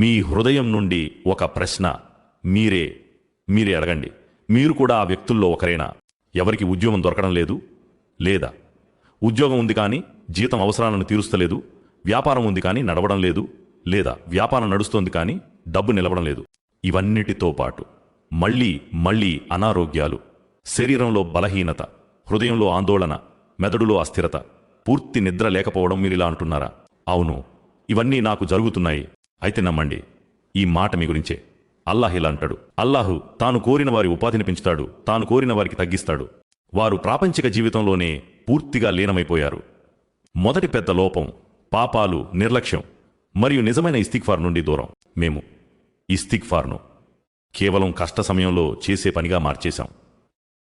మీ హృదయం నుండి ఒక ప్రశ్న మీరే అడగండి. మీరు కూడా ఆ వ్యక్తుల్లో ఒకరేనా? ఎవరికి ఉద్యోగం దొరకడం లేదు? లేదా ఉద్యోగం ఉంది కానీ జీతం అవసరాలను తీరుస్తలేదు? వ్యాపారం ఉంది కానీ నడవడం లేదు? లేదా వ్యాపారం నడుస్తోంది కానీ డబ్బు నిలవడం లేదు? ఇవన్నిటితో పాటు మళ్ళీ అనారోగ్యాలు, శరీరంలో బలహీనత, హృదయంలో ఆందోళన, మెదడులో అస్థిరత, పూర్తి నిద్ర లేకపోవడం. మీరిలా అంటున్నారా? అవును, ఇవన్నీ నాకు జరుగుతున్నాయి. అయితే నమ్మండి, ఈ మాట మీ గురించే. అల్లాహ్ ఇలా అంటాడు. అల్లాహు తాను కోరిన వారి ఉపాధిని పెంచుతాడు, తాను కోరిన వారికి తగ్గిస్తాడు. వారు ప్రాపంచిక జీవితంలోనే పూర్తిగా లీనమైపోయారు. మొదటి పెద్ద లోపం పాపాలు, నిర్లక్ష్యం మరియు నిజమైన ఇస్తిగ్ఫార్ నుండి దూరం. మేము ఇస్తిగ్ఫార్ను కేవలం కష్ట సమయంలో చేసే పనిగా మార్చేశాం.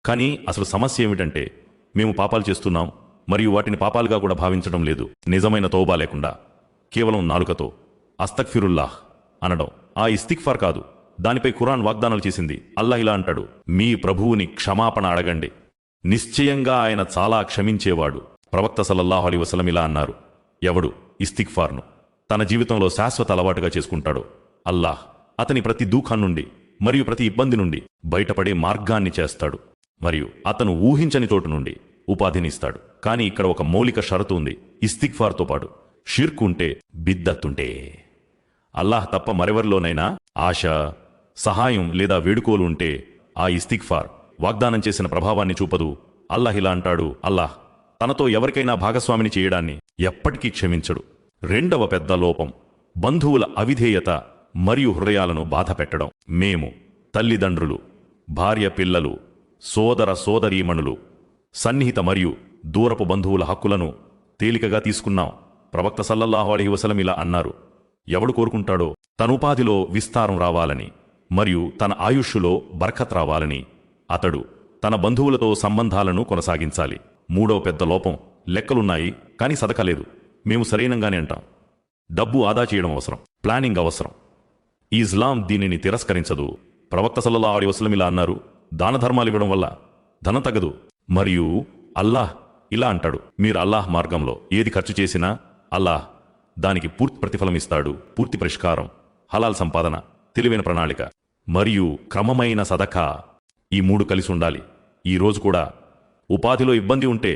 కానీ అసలు సమస్య ఏమిటంటే మేము పాపాలు చేస్తున్నాం మరియు వాటిని పాపాలుగా కూడా భావించడం లేదు. నిజమైన తౌబా లేకుండా కేవలం నాలుకతో అస్తగ్ఫిరుల్లాహ్ అనడం ఆ ఇస్తిగ్ఫార్ కాదు. దానిపై ఖురాన్ వాగ్దానాలు చేసింది. అల్లాహ్ ఇలా అంటాడు, మీ ప్రభువుని క్షమాపణ అడగండి, నిశ్చయంగా ఆయన చాలా క్షమించేవాడు. ప్రవక్త సల్లల్లాహు అలైహి వసల్లం ఇలా అన్నారు, ఎవడు ఇస్తిగ్ఫార్ను తన జీవితంలో శాశ్వత అలవాటుగా చేసుకుంటాడో అల్లాహ్ అతని ప్రతి దూఖం నుండి మరియు ప్రతి ఇబ్బంది నుండి బయటపడే మార్గాన్ని చేస్తాడు మరియు అతను ఊహించని చోటు నుండి ఉపాధినిస్తాడు. కానీ ఇక్కడ ఒక మౌలిక షరతు ఉంది. ఇస్తిగ్ఫార్తో పాటు షిర్క్ ఉంటే, బిద్దత్తుంటే, అల్లాహ్ తప్ప మరెవరిలోనైనా ఆశ, సహాయం లేదా వేడుకోలు ఉంటే ఆ ఇస్తిగ్ఫార్ వాగ్దానం చేసిన ప్రభావాన్ని చూపదు. అల్లాహ్ ఇలా అంటాడు, అల్లాహ్ తనతో ఎవరికైనా భాగస్వామిని చేయడాన్ని ఎప్పటికీ క్షమించడు. రెండవ పెద్ద లోపం బంధువుల అవిధేయత మరియు హృదయాలను బాధ పెట్టడం. మేము తల్లిదండ్రులు, భార్య, పిల్లలు, సోదర సోదరీమణులు, సన్నిహిత మరియు దూరపు బంధువుల హక్కులను తేలికగా తీసుకున్నాం. ప్రవక్త సల్లల్లాహు అలైహి వసల్లం ఇలా అన్నారు, ఎవడు కోరుకుంటాడో తన ఉపాధిలో విస్తారం రావాలని మరియు తన ఆయుష్షులో బర్కత్ రావాలని అతడు తన బంధువులతో సంబంధాలను కొనసాగించాలి. మూడవ పెద్ద లోపం లెక్కలున్నాయి కానీ సదకా లేదు. మేము సరైనంగానే అంటాం. డబ్బు ఆదా చేయడం అవసరం, ప్లానింగ్ అవసరం. ఈ ఇస్లాం దీనిని తిరస్కరించదు. ప్రవక్త సల్లల్లాహు అలైహి వసల్లం ఇలా అన్నారు, దాన ధర్మాలు ఇవ్వడం వల్ల ధనం తగ్గదు. మరియు అల్లాహ్ ఇలా అంటాడు, మీరు అల్లాహ్ మార్గంలో ఏది ఖర్చు చేసినా అల్లాహ్ దానికి పూర్తి ప్రతిఫలం ఇస్తాడు. పూర్తి పరిష్కారం, హలాల్ సంపాదన, తెలివైన ప్రణాళిక మరియు క్రమమైన సదకా, ఈ మూడు కలిసి ఉండాలి. ఈ రోజు కూడా ఉపాధిలో ఇబ్బంది ఉంటే,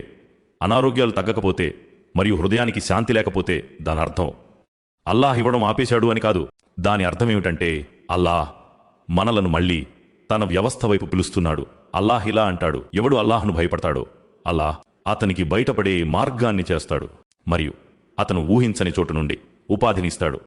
అనారోగ్యాలు తగ్గకపోతే మరియు హృదయానికి శాంతి లేకపోతే దాని అర్థం అల్లాహ్ ఇవ్వడం ఆపేశాడు అని కాదు. దాని అర్థమేమిటంటే అల్లాహ్ మనలను మళ్ళీ తన వ్యవస్థ వైపు పిలుస్తున్నాడు. అల్లాహ్ ఇలా అంటాడు, ఎవడు అల్లాహ్ను భయపడతాడో అల్లాహ్ అతనికి బయటపడే మార్గాన్ని చేస్తాడు మరియు అతను ఊహించని చోటు నుండి ఉపాధినిస్తాడు.